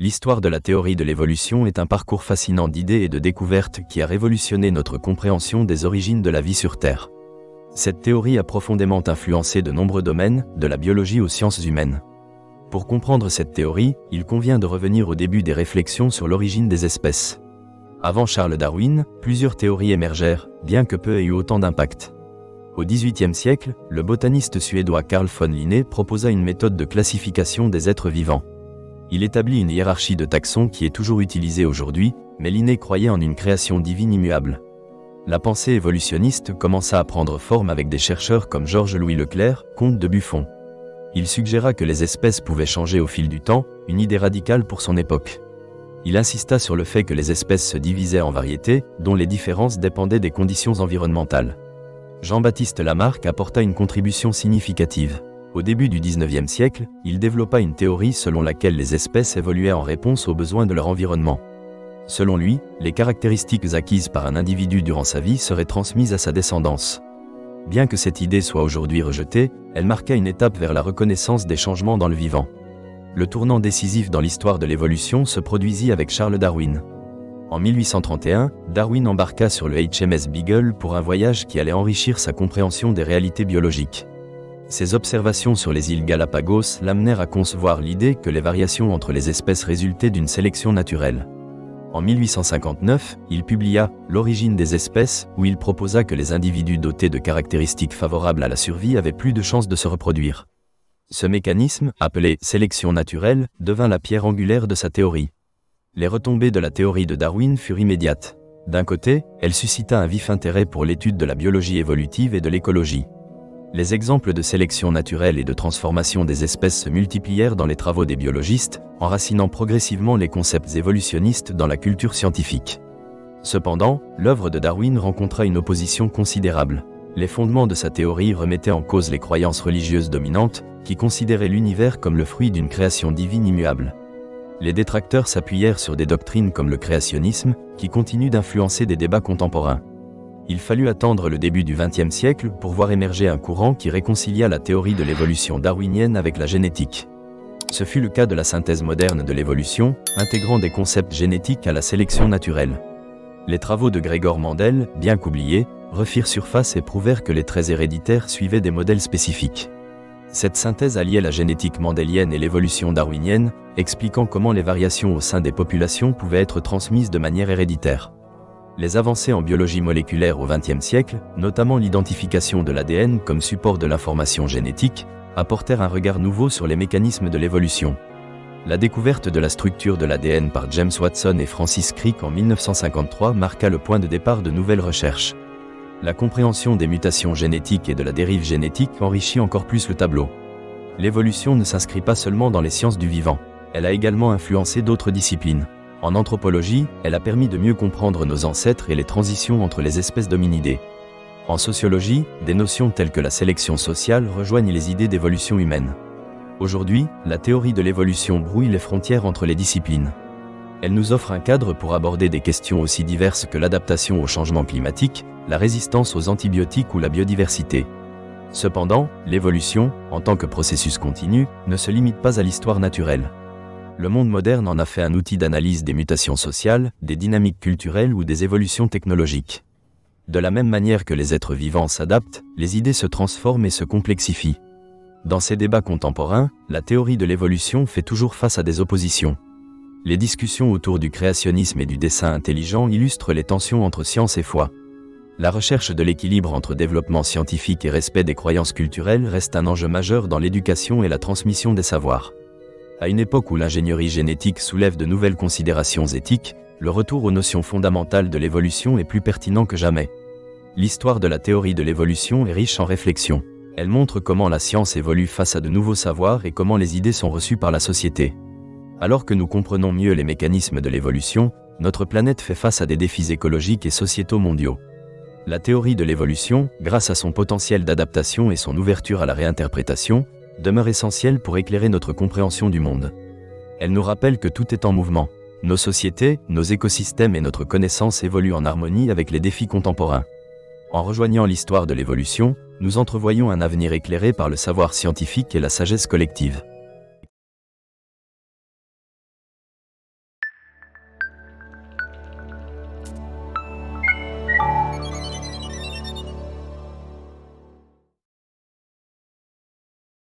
L'histoire de la théorie de l'évolution est un parcours fascinant d'idées et de découvertes qui a révolutionné notre compréhension des origines de la vie sur Terre. Cette théorie a profondément influencé de nombreux domaines, de la biologie aux sciences humaines. Pour comprendre cette théorie, il convient de revenir au début des réflexions sur l'origine des espèces. Avant Charles Darwin, plusieurs théories émergèrent, bien que peu aient eu autant d'impact. Au XVIIIe siècle, le botaniste suédois Carl von Linné proposa une méthode de classification des êtres vivants. Il établit une hiérarchie de taxons qui est toujours utilisée aujourd'hui, mais Linné croyait en une création divine immuable. La pensée évolutionniste commença à prendre forme avec des chercheurs comme Georges-Louis Leclerc, comte de Buffon. Il suggéra que les espèces pouvaient changer au fil du temps, une idée radicale pour son époque. Il insista sur le fait que les espèces se divisaient en variétés, dont les différences dépendaient des conditions environnementales. Jean-Baptiste Lamarck apporta une contribution significative. Au début du XIXe siècle, il développa une théorie selon laquelle les espèces évoluaient en réponse aux besoins de leur environnement. Selon lui, les caractéristiques acquises par un individu durant sa vie seraient transmises à sa descendance. Bien que cette idée soit aujourd'hui rejetée, elle marqua une étape vers la reconnaissance des changements dans le vivant. Le tournant décisif dans l'histoire de l'évolution se produisit avec Charles Darwin. En 1831, Darwin embarqua sur le HMS Beagle pour un voyage qui allait enrichir sa compréhension des réalités biologiques. Ses observations sur les îles Galapagos l'amenèrent à concevoir l'idée que les variations entre les espèces résultaient d'une sélection naturelle. En 1859, il publia « L'origine des espèces » où il proposa que les individus dotés de caractéristiques favorables à la survie avaient plus de chances de se reproduire. Ce mécanisme, appelé « sélection naturelle », devint la pierre angulaire de sa théorie. Les retombées de la théorie de Darwin furent immédiates. D'un côté, elle suscita un vif intérêt pour l'étude de la biologie évolutive et de l'écologie. Les exemples de sélection naturelle et de transformation des espèces se multiplièrent dans les travaux des biologistes, enracinant progressivement les concepts évolutionnistes dans la culture scientifique. Cependant, l'œuvre de Darwin rencontra une opposition considérable. Les fondements de sa théorie remettaient en cause les croyances religieuses dominantes, qui considéraient l'univers comme le fruit d'une création divine immuable. Les détracteurs s'appuyèrent sur des doctrines comme le créationnisme, qui continuent d'influencer des débats contemporains. Il fallut attendre le début du XXe siècle pour voir émerger un courant qui réconcilia la théorie de l'évolution darwinienne avec la génétique. Ce fut le cas de la synthèse moderne de l'évolution, intégrant des concepts génétiques à la sélection naturelle. Les travaux de Gregor Mendel, bien qu'oubliés, refirent surface et prouvèrent que les traits héréditaires suivaient des modèles spécifiques. Cette synthèse alliait la génétique mendélienne et l'évolution darwinienne, expliquant comment les variations au sein des populations pouvaient être transmises de manière héréditaire. Les avancées en biologie moléculaire au XXe siècle, notamment l'identification de l'ADN comme support de l'information génétique, apportèrent un regard nouveau sur les mécanismes de l'évolution. La découverte de la structure de l'ADN par James Watson et Francis Crick en 1953 marqua le point de départ de nouvelles recherches. La compréhension des mutations génétiques et de la dérive génétique enrichit encore plus le tableau. L'évolution ne s'inscrit pas seulement dans les sciences du vivant, elle a également influencé d'autres disciplines. En anthropologie, elle a permis de mieux comprendre nos ancêtres et les transitions entre les espèces d'hominidés. En sociologie, des notions telles que la sélection sociale rejoignent les idées d'évolution humaine. Aujourd'hui, la théorie de l'évolution brouille les frontières entre les disciplines. Elle nous offre un cadre pour aborder des questions aussi diverses que l'adaptation au changement climatique, la résistance aux antibiotiques ou la biodiversité. Cependant, l'évolution, en tant que processus continu, ne se limite pas à l'histoire naturelle. Le monde moderne en a fait un outil d'analyse des mutations sociales, des dynamiques culturelles ou des évolutions technologiques. De la même manière que les êtres vivants s'adaptent, les idées se transforment et se complexifient. Dans ces débats contemporains, la théorie de l'évolution fait toujours face à des oppositions. Les discussions autour du créationnisme et du dessin intelligent illustrent les tensions entre science et foi. La recherche de l'équilibre entre développement scientifique et respect des croyances culturelles reste un enjeu majeur dans l'éducation et la transmission des savoirs. À une époque où l'ingénierie génétique soulève de nouvelles considérations éthiques, le retour aux notions fondamentales de l'évolution est plus pertinent que jamais. L'histoire de la théorie de l'évolution est riche en réflexions. Elle montre comment la science évolue face à de nouveaux savoirs et comment les idées sont reçues par la société. Alors que nous comprenons mieux les mécanismes de l'évolution, notre planète fait face à des défis écologiques et sociétaux mondiaux. La théorie de l'évolution, grâce à son potentiel d'adaptation et son ouverture à la réinterprétation, demeure essentielle pour éclairer notre compréhension du monde. Elle nous rappelle que tout est en mouvement. Nos sociétés, nos écosystèmes et notre connaissance évoluent en harmonie avec les défis contemporains. En rejoignant l'histoire de l'évolution, nous entrevoyons un avenir éclairé par le savoir scientifique et la sagesse collective.